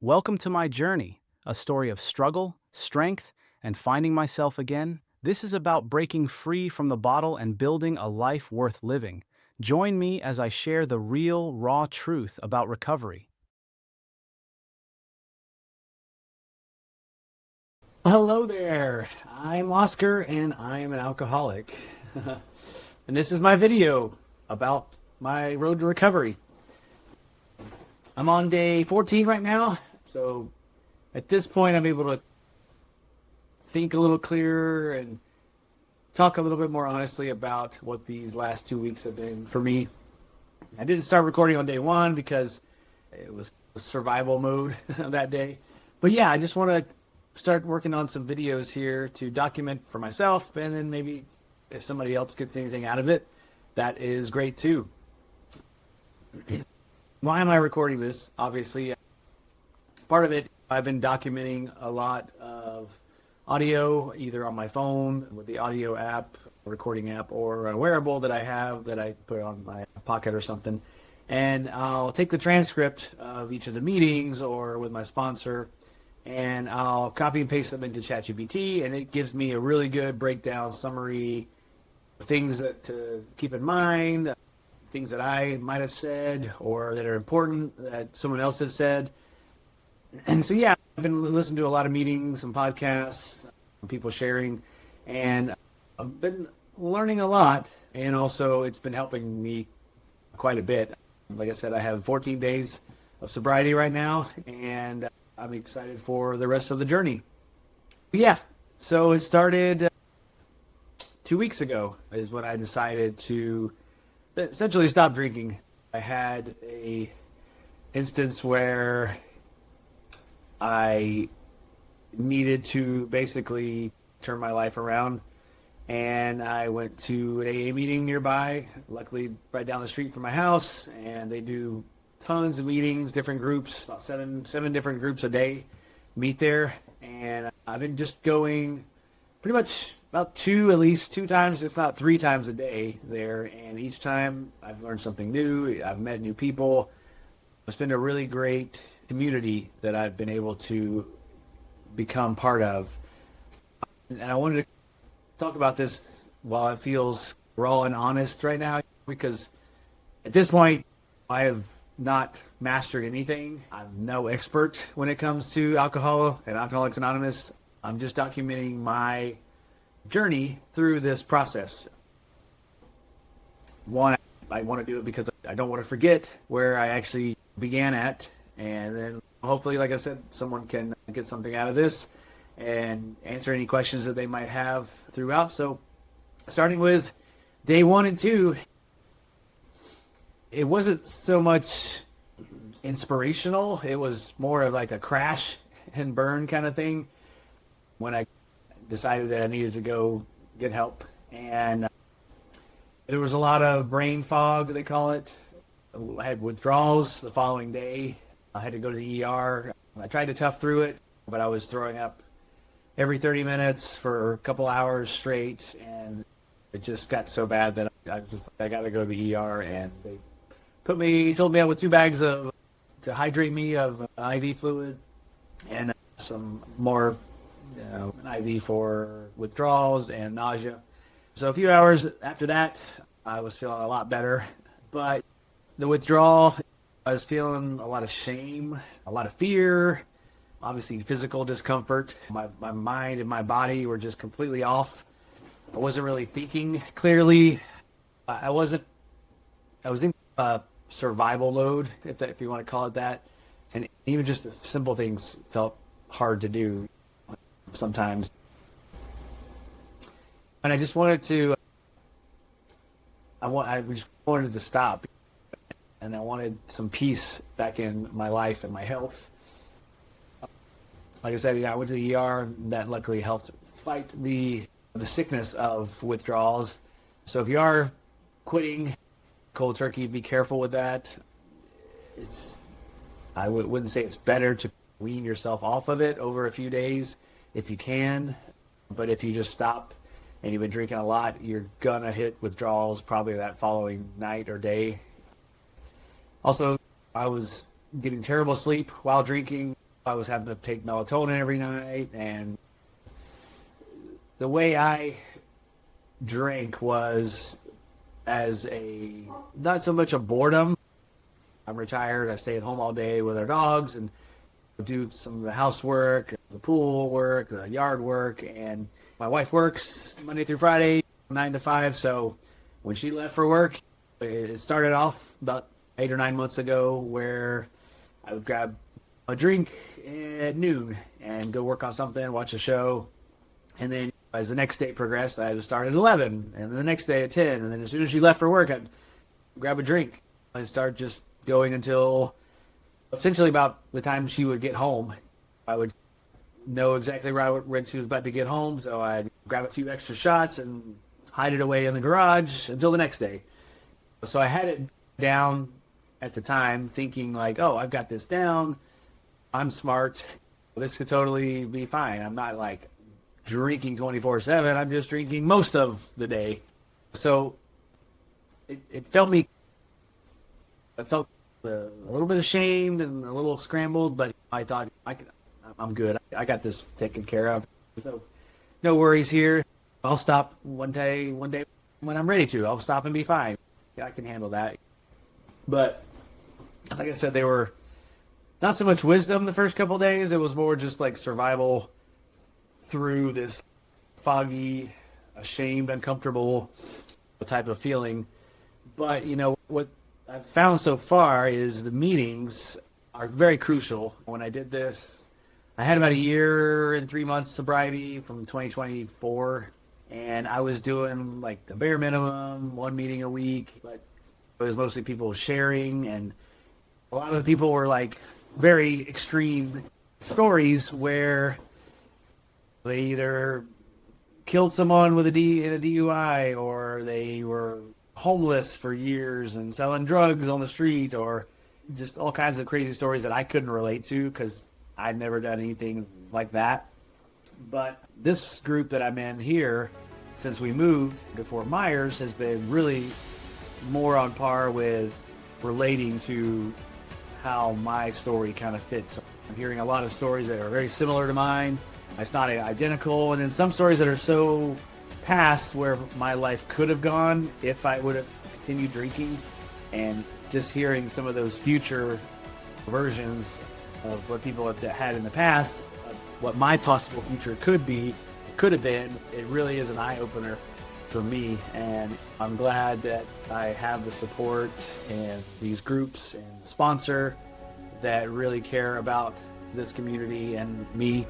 Welcome to my journey, a story of struggle, strength, and finding myself again. This is about breaking free from the bottle and building a life worth living. Join me as I share the real, raw truth about recovery. Hello there. I'm Oscar and I am an alcoholic. And this is my video about my road to recovery. I'm on day 14 right now. So at this point, I'm able to think a little clearer and talk a little bit more honestly about what these last 2 weeks have been for me. I didn't start recording on day one because it was survival mode that day. But yeah, I just want to start working on some videos here to document for myself, and then maybe if somebody else gets anything out of it, that is great too. Why am I recording this? Obviously, part of it, I've been documenting a lot of audio, either on my phone with the audio app, recording app, or a wearable that I have that I put on my pocket or something. And I'll take the transcript of each of the meetings or with my sponsor, and I'll copy and paste them into ChatGPT, and it gives me a really good breakdown summary of things that to keep in mind, things that I might have said or that are important that someone else has said. And so, yeah, I've been listening to a lot of meetings and podcasts, people sharing, and I've been learning a lot, and also it's been helping me quite a bit. Like I said, I have 14 days of sobriety right now, and I'm excited for the rest of the journey. But yeah, so it started 2 weeks ago is when I decided to essentially stop drinking. I had a instance where I needed to basically turn my life around, and I went to an AA meeting nearby, luckily right down the street from my house, and they do tons of meetings, different groups, about seven different groups a day meet there. And I've been just going pretty much about at least two times, if not three times a day there. And each time I've learned something new. I've met new people. It's been a really great community that I've been able to become part of. And I wanted to talk about this while it feels raw and honest right now, because at this point I have not mastered anything. I'm no expert when it comes to alcohol and Alcoholics Anonymous. I'm just documenting my journey through this process. One, I want to do it because I don't want to forget where I actually began at, and then hopefully, like I said, someone can get something out of this and answer any questions that they might have throughout. So starting with day 1 and 2, it wasn't so much inspirational. It was more of like a crash and burn kind of thing when I decided that I needed to go get help. And there was a lot of brain fog, they call it. I had withdrawals the following day. I had to go to the ER. I tried to tough through it, but I was throwing up every 30 minutes for a couple hours straight, and it just got so bad that I got to go to the ER, and they filled me up with 2 bags to hydrate me of IV fluid, and some more an IV for withdrawals and nausea. So a few hours after that, I was feeling a lot better. But the withdrawal, I was feeling a lot of shame, a lot of fear, obviously physical discomfort. My mind and my body were just completely off. I wasn't really thinking clearly. I was in survival mode, if you want to call it that. And even just the simple things felt hard to do sometimes. And I just wanted to, I just wanted to stop. And I wanted some peace back in my life and my health. Like I said, I went to the ER, and that luckily helped fight the sickness of withdrawals. So if you are quitting cold turkey, be careful with that. I wouldn't say it's better to wean yourself off of it over a few days if you can, but if you just stop and you've been drinking a lot, you're gonna hit withdrawals probably that following night or day. Also, I was getting terrible sleep while drinking. I was having to take melatonin every night, and the way I drank was as a not so much a boredom. I'm retired. I stay at home all day with our dogs and do some of the housework, the pool work, the yard work, and my wife works Monday through Friday, 9 to 5. So when she left for work, it started off about 8 or 9 months ago where I would grab a drink at noon and go work on something, watch a show, and then as the next day progressed, I would start at 11, and then the next day at 10, and then as soon as she left for work, I'd grab a drink and start just going until essentially about the time she would get home. I would know exactly when she was about to get home, so I'd grab a few extra shots and hide it away in the garage until the next day. So I had it down at the time, thinking like, oh, I've got this down. I'm smart. This could totally be fine. I'm not like drinking 24/7. I'm just drinking most of the day. So it felt me. I felt a little bit ashamed and a little scrambled, but I thought I'm good. I got this taken care of. No worries here. I'll stop one day when I'm ready to. I'll stop and be fine. Yeah, I can handle that. But like I said, they were not so much wisdom the first couple of days. It was more just like survival through this foggy, ashamed, uncomfortable type of feeling. But what I've found so far is the meetings are very crucial. When I did this, I had about a year and 3 months sobriety from 2024, and I was doing like the bare minimum, one meeting a week, but it was mostly people sharing, and a lot of the people were like very extreme stories where they either killed someone with in a DUI, or they were homeless for years and selling drugs on the street, or just all kinds of crazy stories that I couldn't relate to because I'd never done anything like that. But this group that I'm in here, since we moved to Fort Myers, has been really more on par with relating to how my story kind of fits. I'm hearing a lot of stories that are very similar to mine. It's not identical, and then some stories that are so past where my life could have gone if I would have continued drinking, and just hearing some of those future versions of what people have had in the past, of what my possible future could have been, it really is an eye-opener for me. And I'm glad that I have the support and these groups and sponsor that really care about this community and me.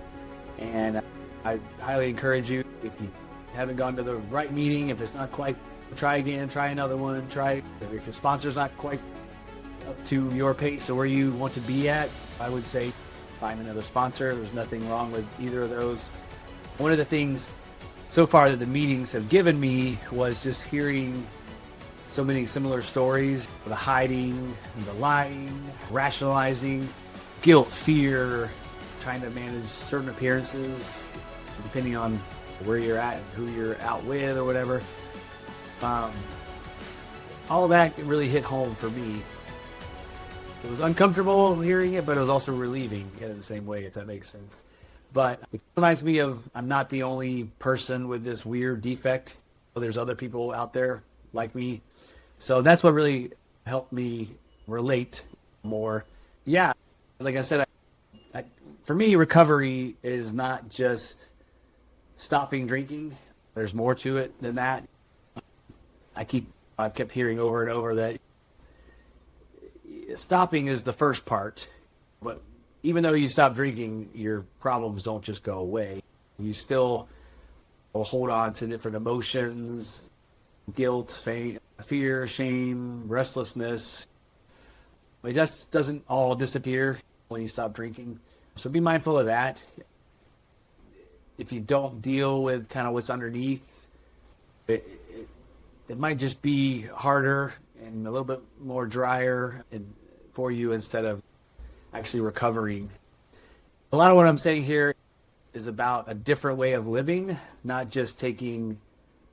And I highly encourage you, if you haven't gone to the right meeting, if it's not quite, try again, try another one, if your sponsor's not quite up to your pace or where you want to be at, I would say find another sponsor. There's nothing wrong with either of those. One of the things so far that the meetings have given me was just hearing so many similar stories, the hiding, the lying, rationalizing, guilt, fear, trying to manage certain appearances depending on where you're at and who you're out with or whatever. All of that really hit home for me. It was uncomfortable hearing it, but it was also relieving in the same way, if that makes sense. But it reminds me of I'm not the only person with this weird defect. There's other people out there like me. So that's what really helped me relate more. Yeah, like I said, for me, recovery is not just stopping drinking. There's more to it than that. I've kept hearing over and over that stopping is the first part, but even though you stop drinking, your problems don't just go away. You still will hold on to different emotions, guilt, fear, shame, restlessness. It just doesn't all disappear when you stop drinking. So be mindful of that. If you don't deal with kind of what's underneath, it might just be harder and a little bit more drier for you instead of actually recovering. A lot of what I'm saying here is about a different way of living, not just taking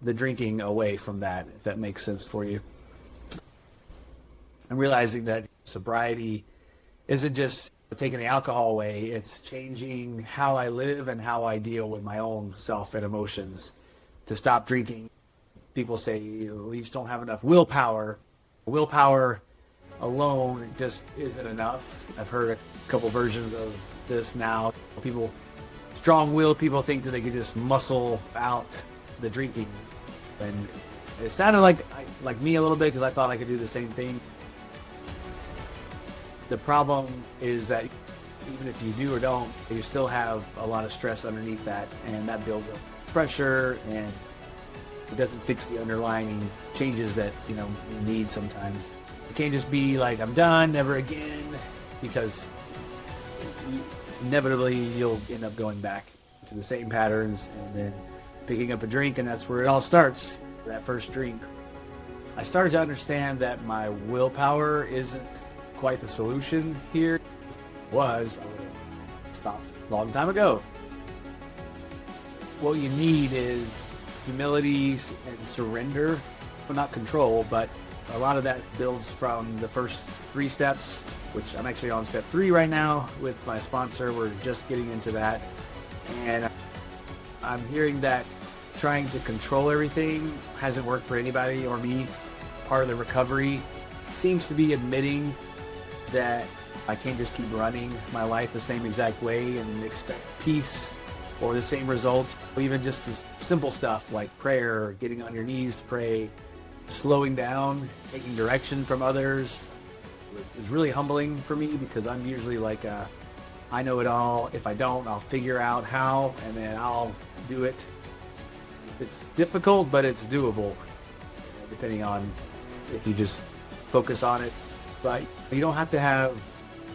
the drinking away from that, if that makes sense for you. I'm realizing that sobriety isn't just taking the alcohol away, it's changing how I live and how I deal with my own self and emotions. To stop drinking, people say we just don't have enough willpower. Willpower alone just isn't enough. I've heard a couple versions of this now. People, strong-willed people think that they could just muscle out the drinking. And it sounded like me a little bit because I thought I could do the same thing. The problem is that even if you do or don't, you still have a lot of stress underneath that, and that builds up pressure, and it doesn't fix the underlying changes that you need sometimes. It can't just be like I'm done, never again, because inevitably you'll end up going back to the same patterns and then picking up a drink, and that's where it all starts. That first drink, I started to understand that my willpower isn't quite the solution here. Was stopped a long time ago. What you need is humility and surrender. Well, not control, but a lot of that builds from the first 3 steps, which I'm actually on step 3 right now with my sponsor. We're just getting into that, and I'm hearing that trying to control everything hasn't worked for anybody or me. Part of the recovery seems to be admitting that I can't just keep running my life the same exact way and expect peace or the same results. Even just this simple stuff like prayer, getting on your knees to pray, slowing down, taking direction from others is really humbling for me, because I'm usually like I know it all. If I don't, I'll figure out how, and then I'll do it. It's difficult, but it's doable, depending on if you just focus on it. But you don't have to have,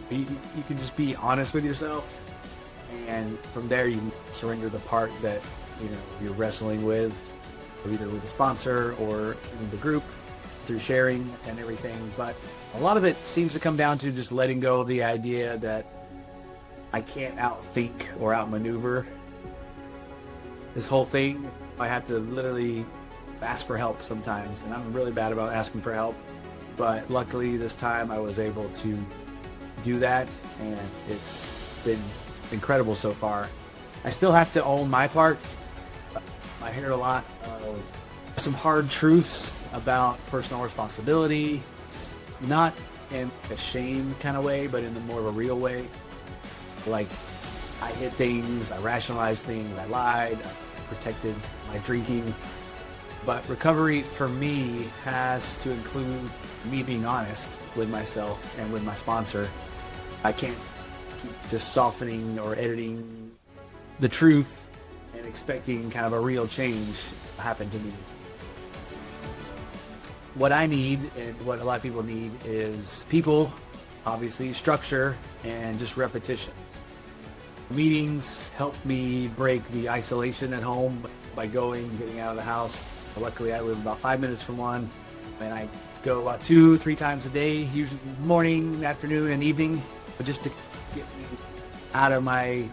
you can just be honest with yourself, and from there you can surrender the part that you're wrestling with, either with a sponsor or in the group through sharing and everything. But a lot of it seems to come down to just letting go of the idea that I can't outthink or outmaneuver this whole thing. I have to literally ask for help sometimes, and I'm really bad about asking for help. But luckily this time I was able to do that, and it's been incredible so far. I still have to own my part. I hear a lot of some hard truths about personal responsibility, not in a shame kind of way, but in a more of a real way. Like, I hid things, I rationalized things, I lied, I protected my drinking. But recovery for me has to include me being honest with myself and with my sponsor. I can't keep just softening or editing the truth and expecting kind of a real change to happen to me. What I need, and what a lot of people need, is people, obviously, structure, and just repetition. Meetings help me break the isolation at home by getting out of the house. Luckily, I live about 5 minutes from one, and I go about 2-3 times a day, usually morning, afternoon, and evening, but just to get me out of my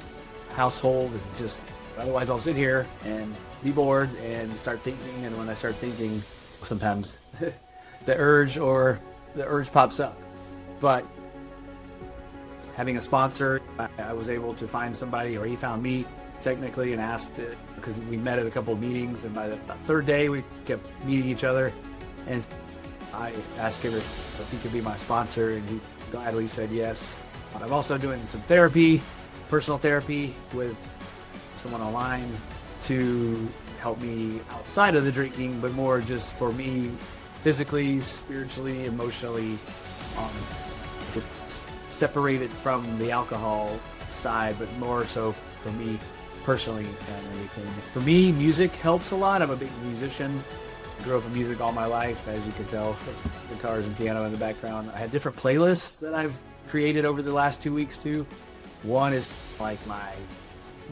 household. And just otherwise, I'll sit here and be bored and start thinking. And when I start thinking, sometimes the urge pops up. But having a sponsor, I was able to find somebody, or he found me technically, and asked it, because we met at a couple of meetings, and by the 3rd day we kept meeting each other, and I asked him if he could be my sponsor, and he gladly said yes. I'm also doing some therapy, personal therapy, with someone online to help me outside of the drinking, but more just for me physically, spiritually, emotionally, to separate it from the alcohol side, but more so for me personally and everything. For me, music helps a lot. I'm a big musician. Grew up in music all my life, as you can tell, guitars and piano in the background. I had different playlists that I've created over the last 2 weeks too. One is like my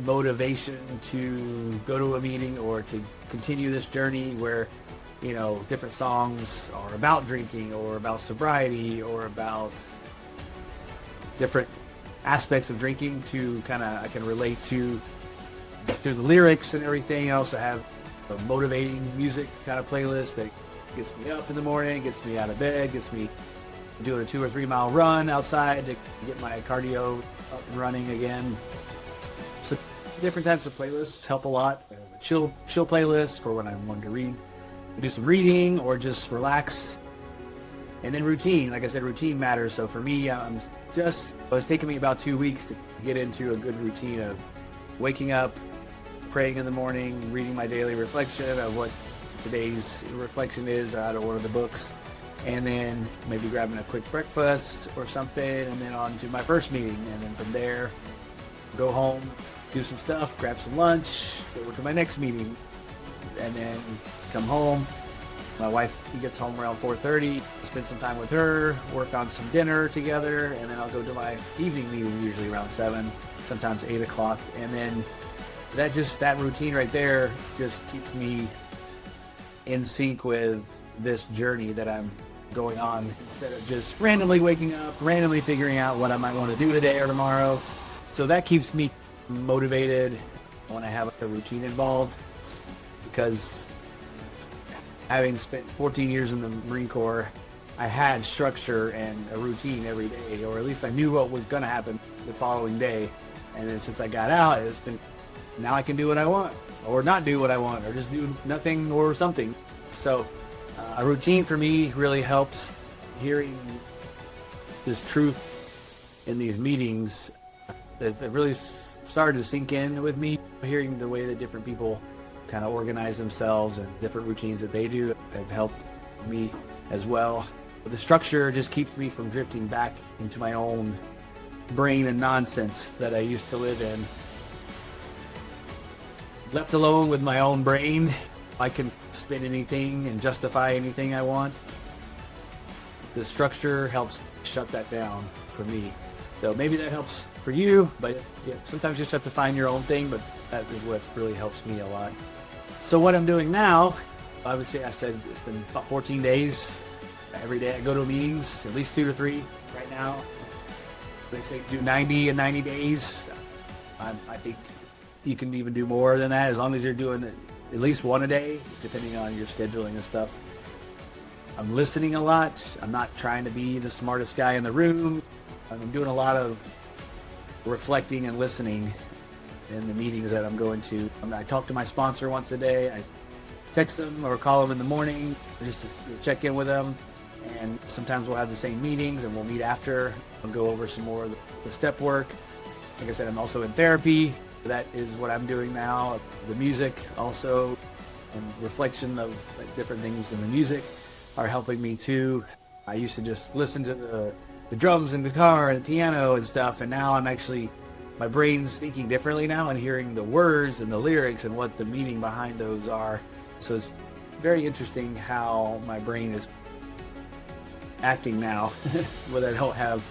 motivation to go to a meeting or to continue this journey, where different songs are about drinking or about sobriety or about different aspects of drinking I can relate to through the lyrics and everything. I also have a motivating music kind of playlist that gets me up in the morning, gets me out of bed, gets me doing a 2 or 3 mile run outside to get my cardio up and running again. So different types of playlists help a lot. Chill playlist for when I want to read, do some reading or just relax. And then routine, like I said, routine matters. So for me, it's taking me about 2 weeks to get into a good routine of waking up, praying in the morning, reading my daily reflection of what today's reflection is out of one of the books, and then maybe grabbing a quick breakfast or something, and then on to my first meeting. And then from there, go home, do some stuff, grab some lunch, go to my next meeting, and then come home. My wife gets home around 4:30, spend some time with her, work on some dinner together, and then I'll go to my evening meeting, usually around 7, sometimes 8 o'clock. And then that routine right there just keeps me in sync with this journey that I'm going on, instead of just randomly waking up, randomly figuring out what I might want to do today or tomorrow. So that keeps me motivated when I have a routine involved, because having spent 14 years in the Marine Corps, I had structure and a routine every day, or at least I knew what was going to happen the following day. And then since I got out, now I can do what I want, or not do what I want, or just do nothing or something. So a routine for me really helps. Hearing this truth in these meetings, it really started to sink in with me. Hearing the way that different people kind of organize themselves and different routines that they do have helped me as well. But the structure just keeps me from drifting back into my own brain and nonsense that I used to live in. Left alone with my own brain, I can spin anything and justify anything I want. The structure helps shut that down for me. So maybe that helps for you, but yeah, sometimes you just have to find your own thing, but that is what really helps me a lot. So what I'm doing now, obviously I said it's been about 14 days. Every day I go to meetings, at least 2 to 3 right now. They say do 90 in 90 days. I think you can even do more than that, as long as you're doing at least one a day, depending on your scheduling and stuff. I'm listening a lot. I'm not trying to be the smartest guy in the room. I'm doing a lot of reflecting and listening in the meetings that I'm going to. I talk to my sponsor once a day. I text them or call them in the morning just to check in with them. And sometimes we'll have the same meetings and we'll meet after. I'll go over some more of the step work. Like I said, I'm also in therapy. That is what I'm doing now. The music also, and reflection of different things in the music are helping me too. I used to just listen to the drums and guitar and piano and stuff, and now my brain's thinking differently now and hearing the words and the lyrics and what the meaning behind those are. So it's very interesting how my brain is acting now when I don't have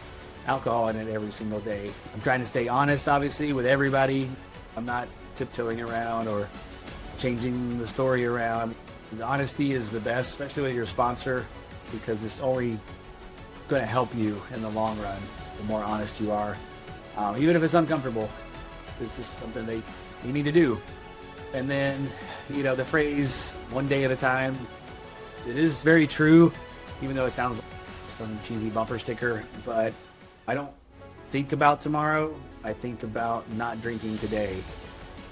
alcohol in it every single day. I'm trying to stay honest, obviously, with everybody. I'm not tiptoeing around or changing the story around. The honesty is the best, especially with your sponsor, because it's only going to help you in the long run, the more honest you are. Even if it's uncomfortable, this is something that you need to do. And then, the phrase, one day at a time, it is very true, even though it sounds like some cheesy bumper sticker, but I don't think about tomorrow. I think about not drinking today.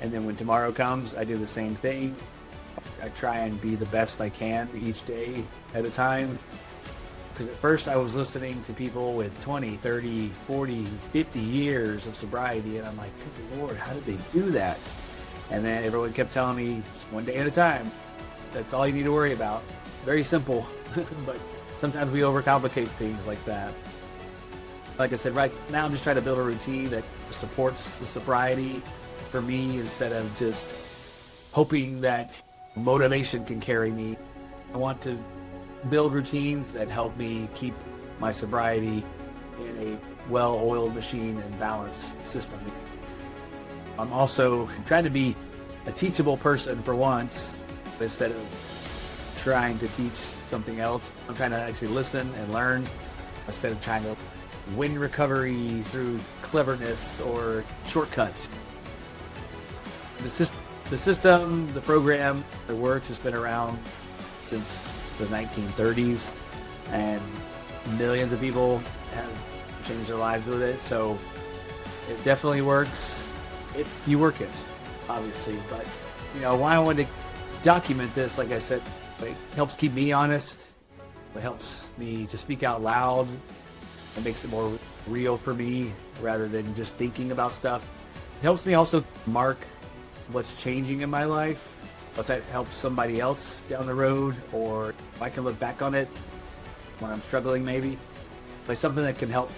And then when tomorrow comes, I do the same thing. I try and be the best I can each day at a time. Because at first I was listening to people with 20, 30, 40, 50 years of sobriety, and I'm like, good Lord, how did they do that? And then everyone kept telling me, one day at a time. That's all you need to worry about. Very simple, but sometimes we overcomplicate things like that. Like I said, right now I'm just trying to build a routine that supports the sobriety for me, instead of just hoping that motivation can carry me. I want to build routines that help me keep my sobriety in a well-oiled machine and balanced system. I'm also trying to be a teachable person for once, instead of trying to teach something else. I'm trying to actually listen and learn, instead of trying to win recovery through cleverness or shortcuts. The system, the program that works has been around since the 1930s, and millions of people have changed their lives with it. So it definitely works if you work it, obviously. But, why I wanted to document this, like I said, it helps keep me honest. It helps me to speak out loud. It makes it more real for me rather than just thinking about stuff. It helps me also mark what's changing in my life. If that helps somebody else down the road, or if I can look back on it when I'm struggling maybe. Like something that can help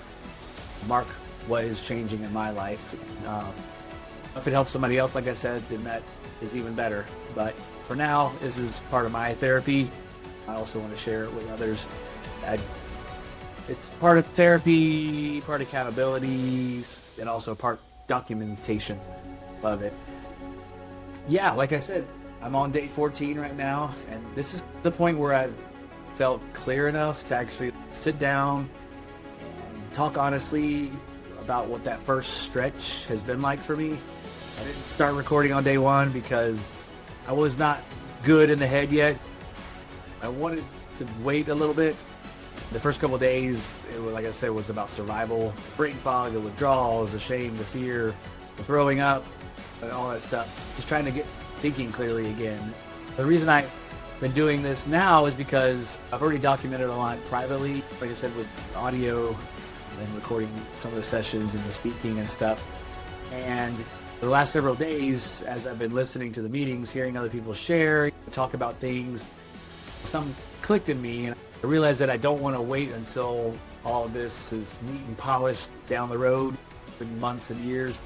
mark what is changing in my life. If it helps somebody else, like I said, then that is even better. But for now, this is part of my therapy. I also want to share it with others. It's part of therapy, part accountability, and also part documentation of it. Yeah, like I said, I'm on day 14 right now, and this is the point where I've felt clear enough to actually sit down and talk honestly about what that first stretch has been like for me. I didn't start recording on day one because I was not good in the head yet. I wanted to wait a little bit. The first couple of days, it was, like I said, was about survival, brain fog, the withdrawals, the shame, the fear, the throwing up, and all that stuff. Just trying to get thinking clearly again. The reason I've been doing this now is because I've already documented a lot privately, like I said, with audio and recording some of the sessions and the speaking and stuff. And the last several days, as I've been listening to the meetings, hearing other people share, talk about things, some clicked in me, and I realized that I don't want to wait until all of this is neat and polished down the road in months and years,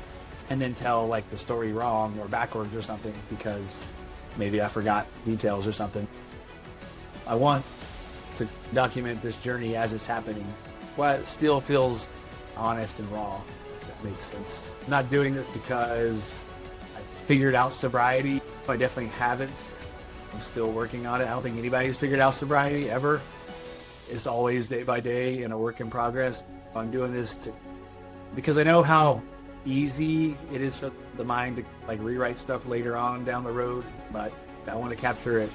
and then tell like the story wrong or backwards or something because maybe I forgot details or something. I want to document this journey as it's happening, while it still feels honest and raw, if that makes sense. I'm not doing this because I figured out sobriety. I definitely haven't. I'm still working on it. I don't think anybody's figured out sobriety ever. It's always day by day and a work in progress. I'm doing this because I know how easy it is for the mind to like rewrite stuff later on down the road, but I want to capture it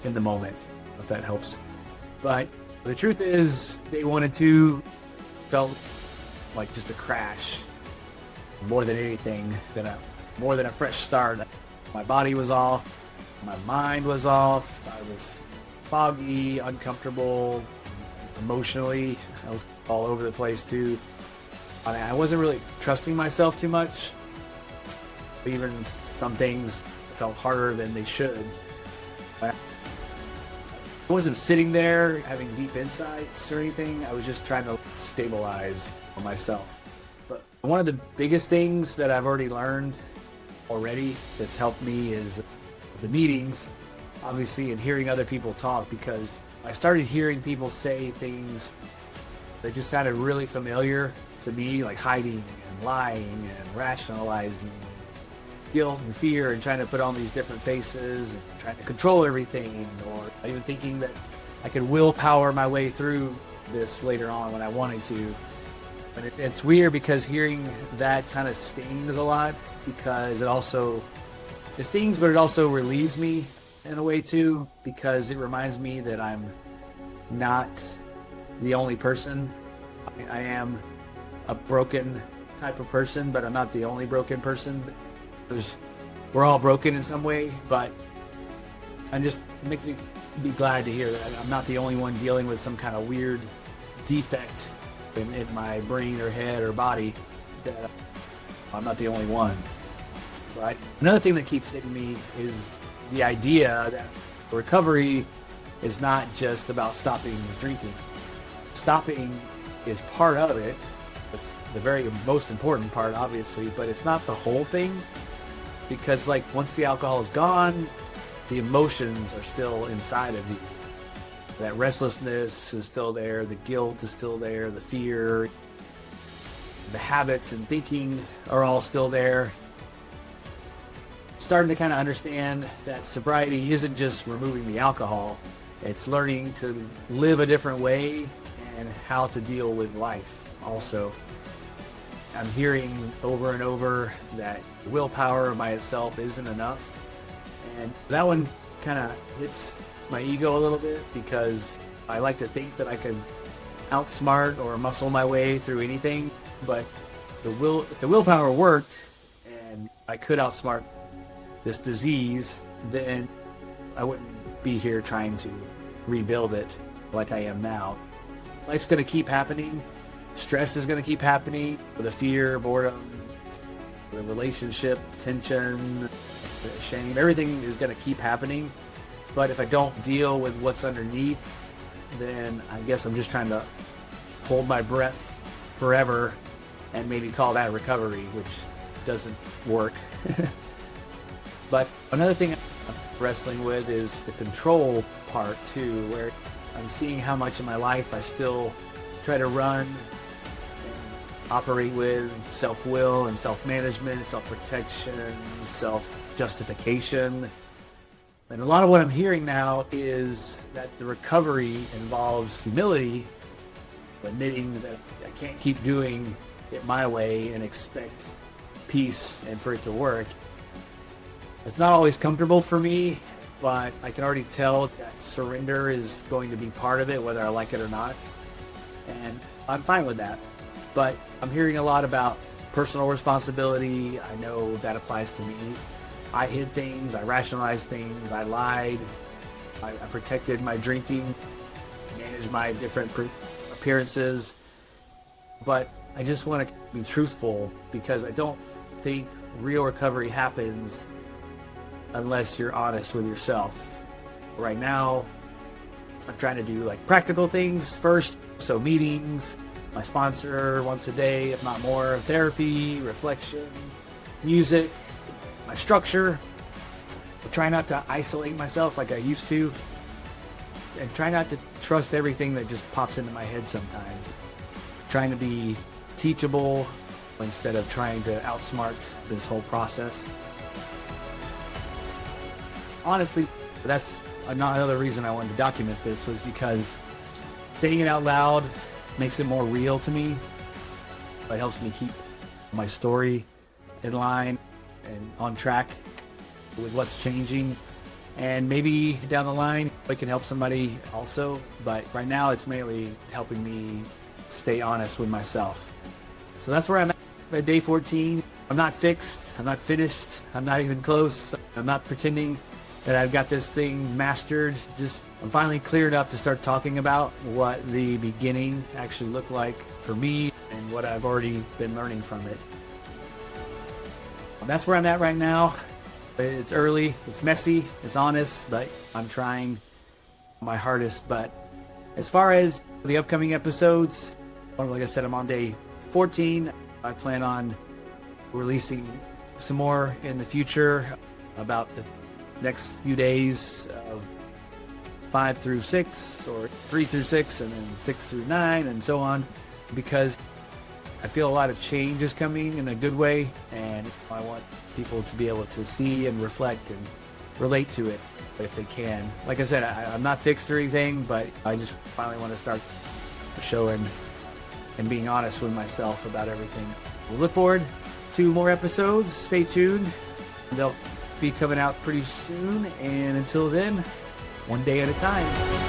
in the moment, if that helps. But the truth is, day 1 and 2 felt like just a crash more than anything, more than a fresh start. My body was off, my mind was off, I was foggy, uncomfortable, emotionally I was all over the place too. I mean, I wasn't really trusting myself too much. Even some things felt harder than they should. I wasn't sitting there having deep insights or anything. I was just trying to stabilize myself. But one of the biggest things that I've already learned that's helped me is the meetings, obviously, and hearing other people talk, because I started hearing people say things that just sounded really familiar to me, like hiding and lying and rationalizing, guilt and fear, and trying to put on these different faces and trying to control everything, or even thinking that I could willpower my way through this later on when I wanted to. But it's weird because hearing that kind of stings a lot, because it stings, but it also relieves me in a way too, because it reminds me that I'm not the only person. I am a broken type of person, but I'm not the only broken person. We're all broken in some way, but it makes me be glad to hear that I'm not the only one dealing with some kind of weird defect in my brain or head or body. That I'm not the only one. But another thing that keeps hitting me is the idea that recovery is not just about stopping drinking. Stopping is part of it. It's the very most important part, obviously, but it's not the whole thing, because like once the alcohol is gone, the emotions are still inside of you. That restlessness is still there, the guilt is still there, the fear, the habits and thinking are all still there. Starting to kind of understand that sobriety isn't just removing the alcohol, it's learning to live a different way and how to deal with life also. I'm hearing over and over that willpower by itself isn't enough, and that one kind of hits my ego a little bit, because I like to think that I could outsmart or muscle my way through anything, but if the willpower worked and I could outsmart this disease, then I wouldn't be here trying to rebuild it like I am now. Life's going to keep happening. Stress is going to keep happening. The fear, boredom, the relationship, tension, the shame, everything is going to keep happening. But if I don't deal with what's underneath, then I guess I'm just trying to hold my breath forever and maybe call that recovery, which doesn't work. But another thing I'm wrestling with is the control part too, where I'm seeing how much in my life I still try to run and operate with self-will and self-management, self-protection, self-justification. And a lot of what I'm hearing now is that the recovery involves humility, admitting that I can't keep doing it my way and expect peace and for it to work. It's not always comfortable for me, but I can already tell that surrender is going to be part of it, whether I like it or not. And I'm fine with that. But I'm hearing a lot about personal responsibility. I know that applies to me. I hid things, I rationalized things, I lied, I protected my drinking, managed my different appearances. But I just want to be truthful, because I don't think real recovery happens unless you're honest with yourself. Right now, I'm trying to do like practical things first. So meetings, my sponsor once a day, if not more, therapy, reflection, music, my structure. I try not to isolate myself like I used to, and try not to trust everything that just pops into my head sometimes. Trying to be teachable instead of trying to outsmart this whole process. Honestly, that's another reason I wanted to document this, was because saying it out loud makes it more real to me. It helps me keep my story in line and on track with what's changing. And maybe down the line, it can help somebody also. But right now, it's mainly helping me stay honest with myself. So that's where I'm at day 14. I'm not fixed. I'm not finished. I'm not even close. I'm not pretending that I've got this thing mastered. I'm finally cleared up to start talking about what the beginning actually looked like for me and what I've already been learning from it. That's where I'm at right now. It's early, it's messy, it's honest, but I'm trying my hardest. But as far as the upcoming episodes, like I said, I'm on day 14. I plan on releasing some more in the future about the next few days of 5 through 6 or 3 through 6 and then 6 through 9 and so on, because I feel a lot of change is coming in a good way, and I want people to be able to see and reflect and relate to it if they can. Like I said, I'm not fixed or anything, but I just finally want to start showing and being honest with myself about everything. We'll look forward to more episodes. Stay tuned. They'll be coming out pretty soon, and until then, one day at a time.